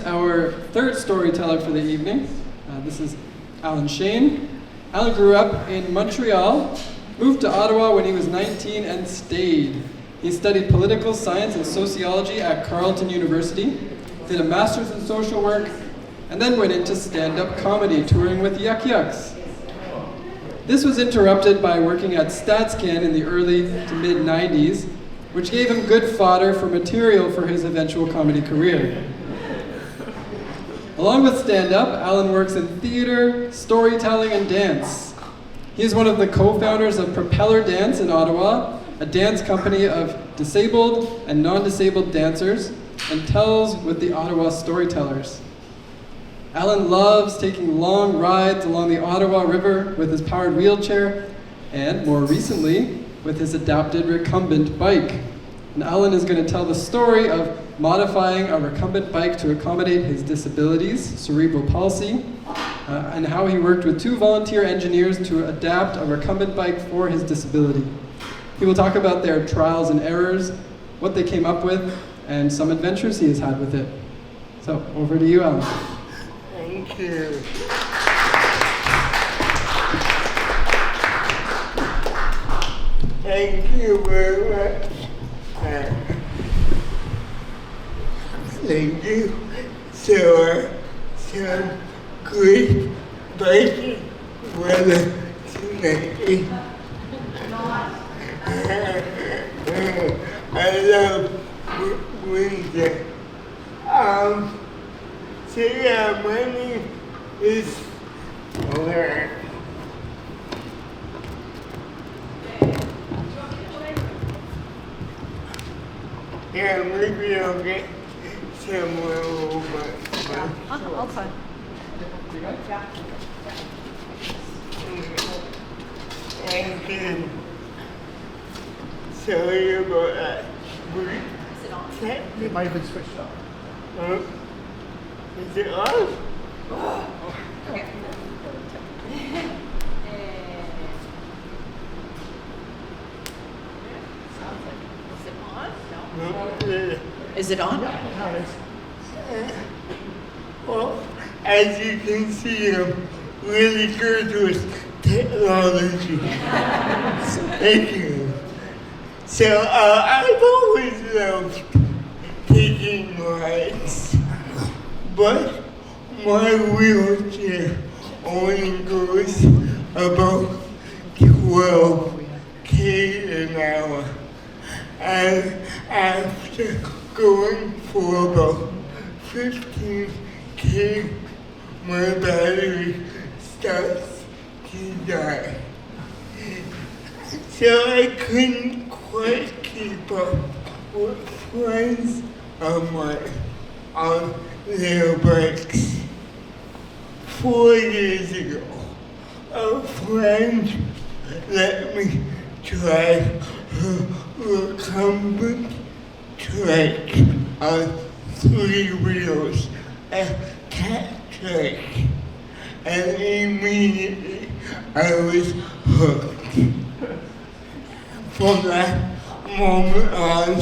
our third storyteller for the evening. This is Shain. Alan grew up in Montreal, moved to Ottawa when he was 19 and stayed. He studied political science and sociology at Carleton University, did a master's in social work, and then went into stand-up comedy, touring with Yuck Yucks. This was interrupted by working at StatsCan in the early to mid-90s, which gave him good fodder for material for his eventual comedy career. Along with stand-up, Alan works in theater, storytelling, and dance. He is one of the co-founders of Propeller Dance in Ottawa, a dance company of disabled and non-disabled dancers, and tells with the Ottawa Storytellers. Alan loves taking long rides along the Ottawa River with his powered wheelchair, and more recently, with his adapted recumbent bike. And Alan is going to tell the story of modifying a recumbent bike to accommodate his disabilities, cerebral palsy, and how he worked with 2 volunteer engineers to adapt a recumbent bike for his disability. He will talk about their trials and errors, what they came up with, and some adventures he has had with it. So, over to you, Alan. Thank you. Thank you very much. Thank you for some great biking weather tonight. I love winter. So yeah, my name is yeah, maybe I'll get somewhere over. I'll try. Thank you. Sorry about that. Is it on? It might have been switched off. Is it on? Okay. Is it on? No, it's Well, as you can see, I'm really good with technology. So thank you. So I've always loved taking rides, but my wheelchair only goes about 12 km an hour. And after going for about 15 km, my battery starts to die. So I couldn't quite keep up with friends of mine on their bikes. 4 years ago, a friend let me try her recumbent trike on 3 wheels, a cat trike, and immediately I was hooked. From that moment on,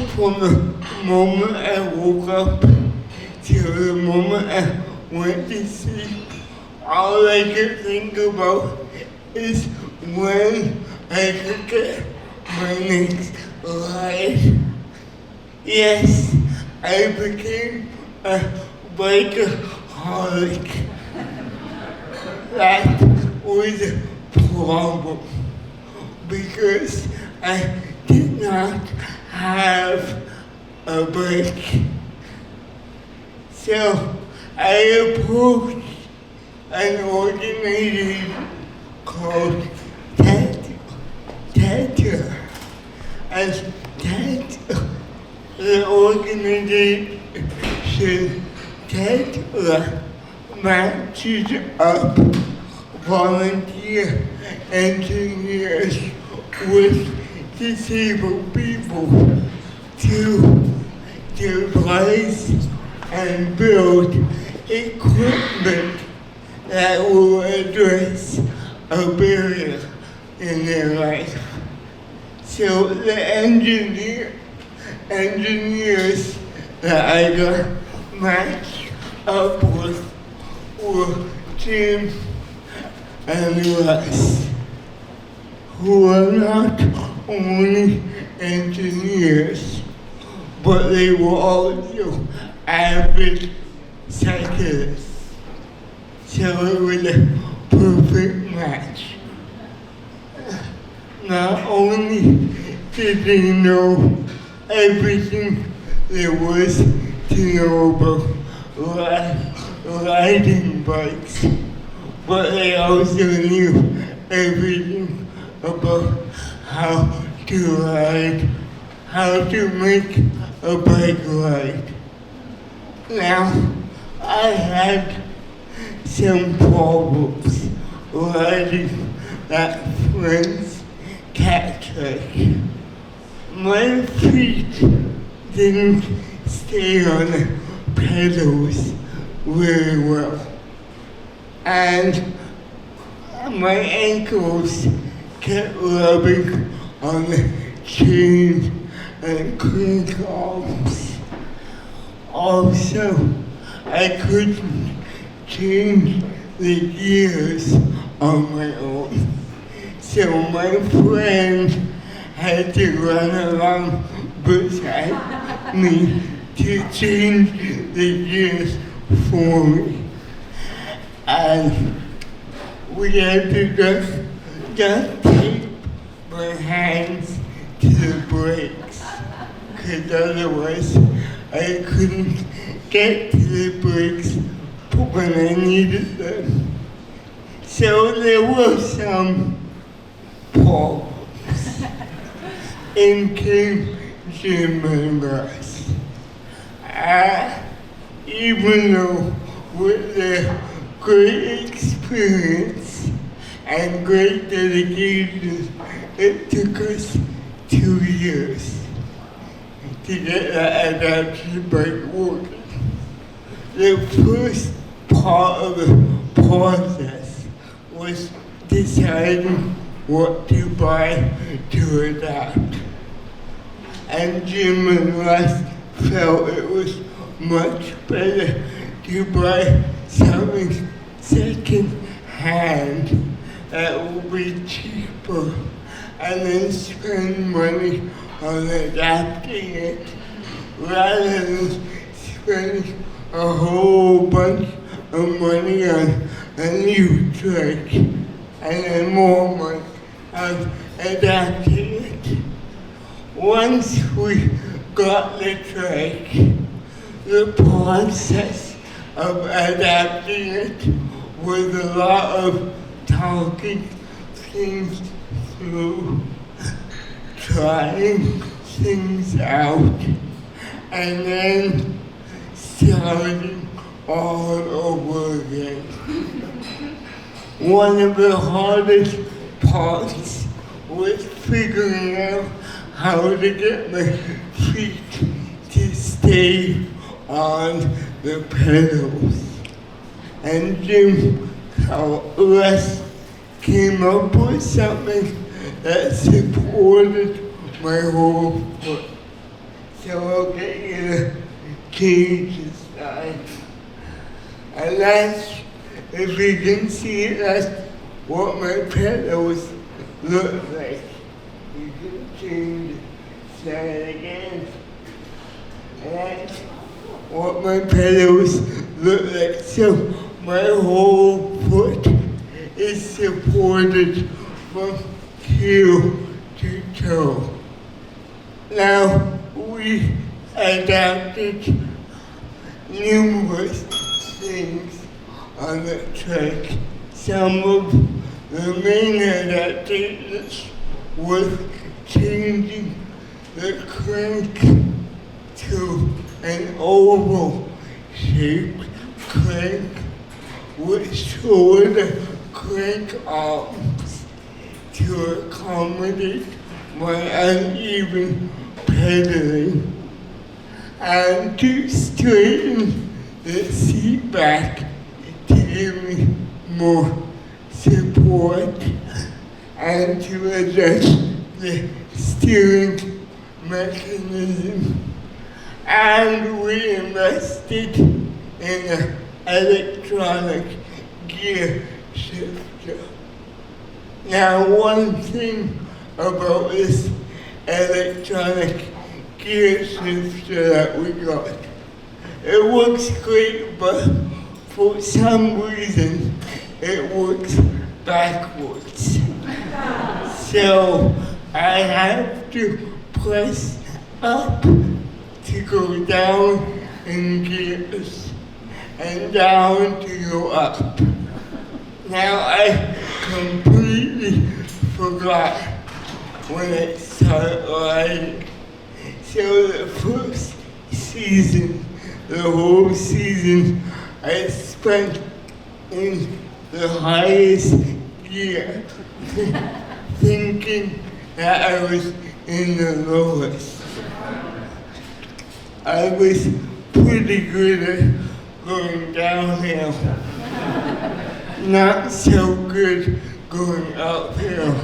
from the moment I woke up till the moment I went to sleep, all I could think about is when I could get my next ride. Yes, I became a bikeaholic. That was a problem because I did not have a bike. So I approached an organization called Storyteller. As the organization Storyteller matches up volunteer engineers with disabled people to devise and build equipment that will address a barrier in their life. So the engineers that I got match up with were Jim and Russ, who are not only engineers, but they were also avid cyclists. So it was a perfect match. Not only did they know everything there was to know about riding bikes, but they also knew everything about how to ride, how to make a bike ride. Now, I had some problems riding that friend's cat track. My feet didn't stay on the pedals very well, and my ankles kept rubbing on the chain and crank arms. Also, I couldn't change the gears on my own, so my friend had to run around beside me to change the gears for me. And we had to just tape my hands to the brakes, because otherwise I couldn't get to the brakes when I needed them. So there were some problems. In came Jim and Russ. Even though with their great experience and great dedication, it took us 2 years to get that adaptation bike working. The first part of the process was deciding what to buy to adapt. And Jim and Russ felt it was much better to buy something second hand that will be cheaper and then spend money on adapting it rather than spending a whole bunch of money on a new track and then more money on adapting it. Once we got the track, the process of adapting it was a lot of talking things through, trying things out, and then starting all over again. One of the hardest parts was figuring out how to get my feet to stay on the pedals. And Jim Russ came up with something that supported my whole foot. So I'll get you to change the side. And that's, if you can see it, that's what my pedals look like. You can change the side again. And that's what my pedals look like. So my whole foot is supported from heel to toe. Now we adapted numerous things on the track. Some of the main adaptations was changing the crank to an oval shaped crank with shorter crank arms to accommodate my uneven pedaling, and to straighten the seat back to give me more support, and to adjust the steering mechanism and we invested in an electronic gear shifter. Now, one thing about this electronic gear shifter that we got, it works great, but for some reason it works backwards. So I have to press up to go down in gears and down to go up. Now I completely forgot when it started riding. So the first season, the whole season, I spent in the highest gear, thinking that I was in the lowest. I was pretty good at going downhill, not so good going uphill.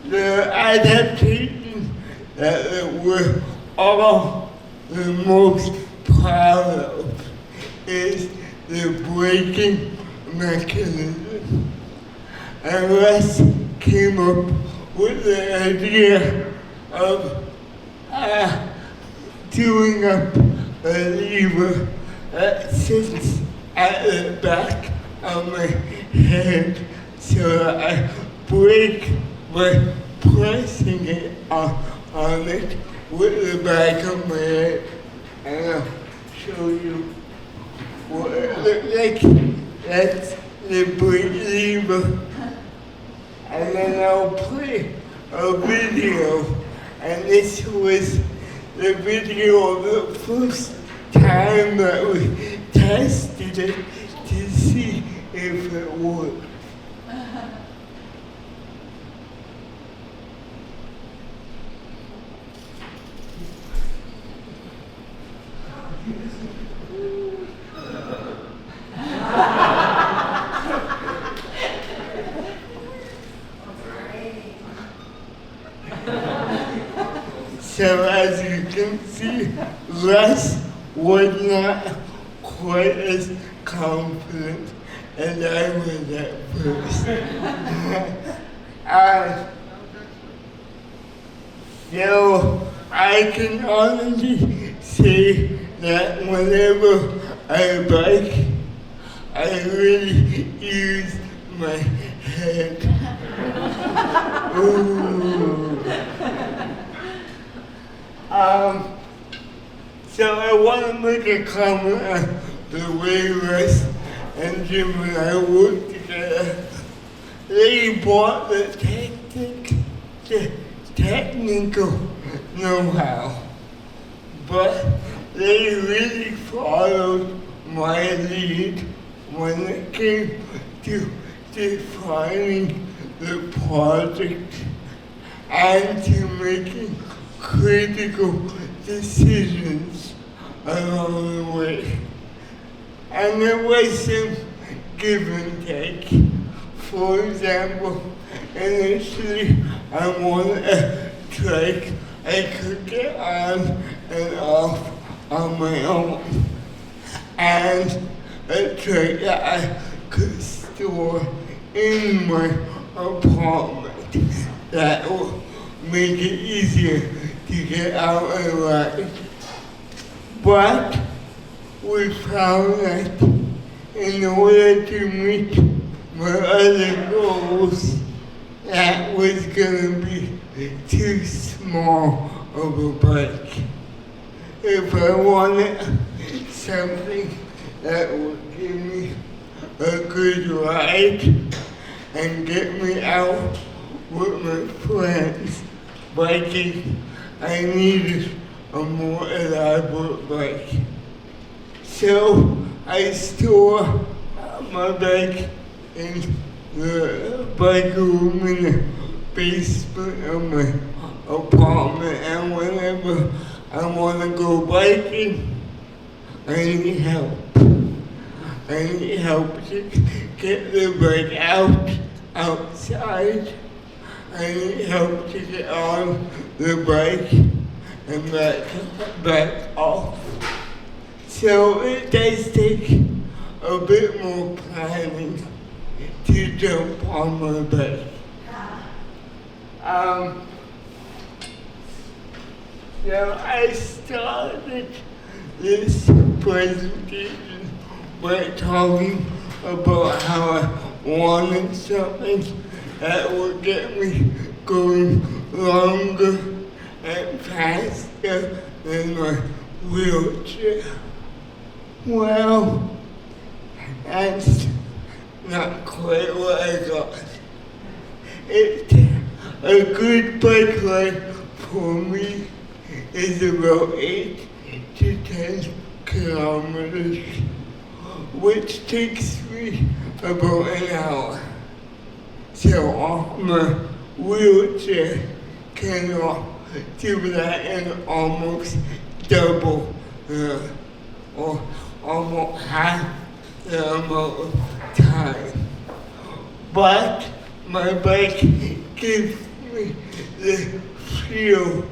The adaptation that we're all the most proud of is the braking mechanism. And Russ came up with the idea of doing up a lever that sits at the back of my head so that I brake by pressing it on it with the back of my head. And I'll show you what it looks like. That's the brake lever. And then I'll play a video. And this was the video of the first time that we tested it to see if it worked. So as you can see, Russ was not quite as confident as I was at first. So I can honestly say that whenever I bike, I really use my head. Ooh. So I want to make a comment on the way Russ and Jim and I work together. They brought the technical know-how, but they really followed my lead when it came to defining the project and to making critical decisions along the way. And there was some give and take. For example, initially I wanted a trike I could get on and off on my own, and a trike that I could store in my apartment that will make it easier to get out and ride. But we found that in order to meet my other goals, that was gonna be too small of a bike. If I wanted something that would give me a good ride and get me out with my friends biking, I needed a more elaborate bike. So I store my bike in the bike room in the basement of my apartment, and whenever I want to go biking, I need help. I need help to get the bike outside. I need help to get on the bike and back off. So it does take a bit more planning to jump on my bike. So I started this presentation by talking about how I wanted something that would get me going longer and faster than my wheelchair. Well, that's not quite what I got. It's a good bike ride for me is about 8 to 10 kilometers, which takes me about an hour. So on my wheelchair can do that in almost double or almost half the amount of time. But my bike gives me the feel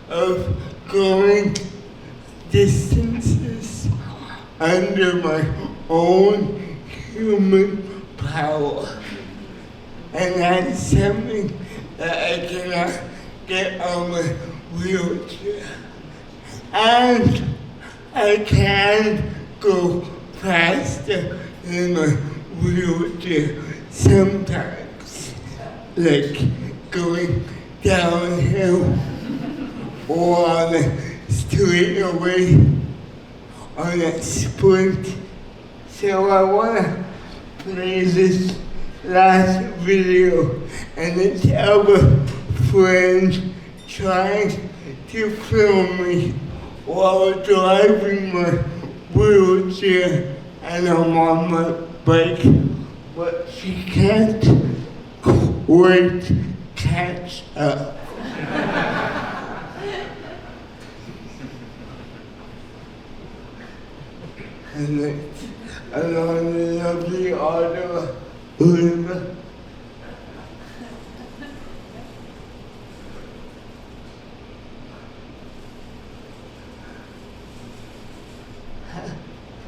of going distances under my own human power. And that's something that I cannot get on my wheelchair. And I can go faster than my wheelchair sometimes, like going downhill or on a straightaway on a sprint. So I want to play this last video, and it's our friend trying to film me while driving my wheelchair and I'm on my bike, but she can't wait to catch up. And it's along the lovely Ottawa River.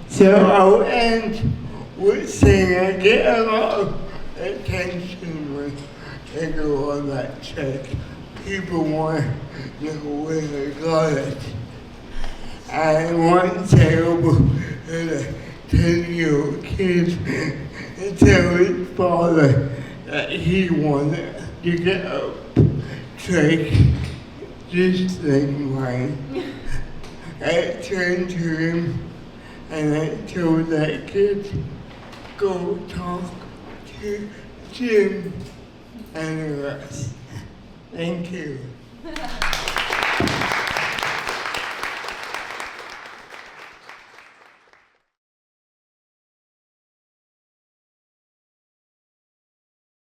So I'll end with saying I get a lot of attention when I go on that check. People want to know where I got it. And once I overheard a 10-year-old kid tell his father that he wanted to get a trike just like mine. I turned to him and I told that kid, go talk to Jim and the rest. Thank you.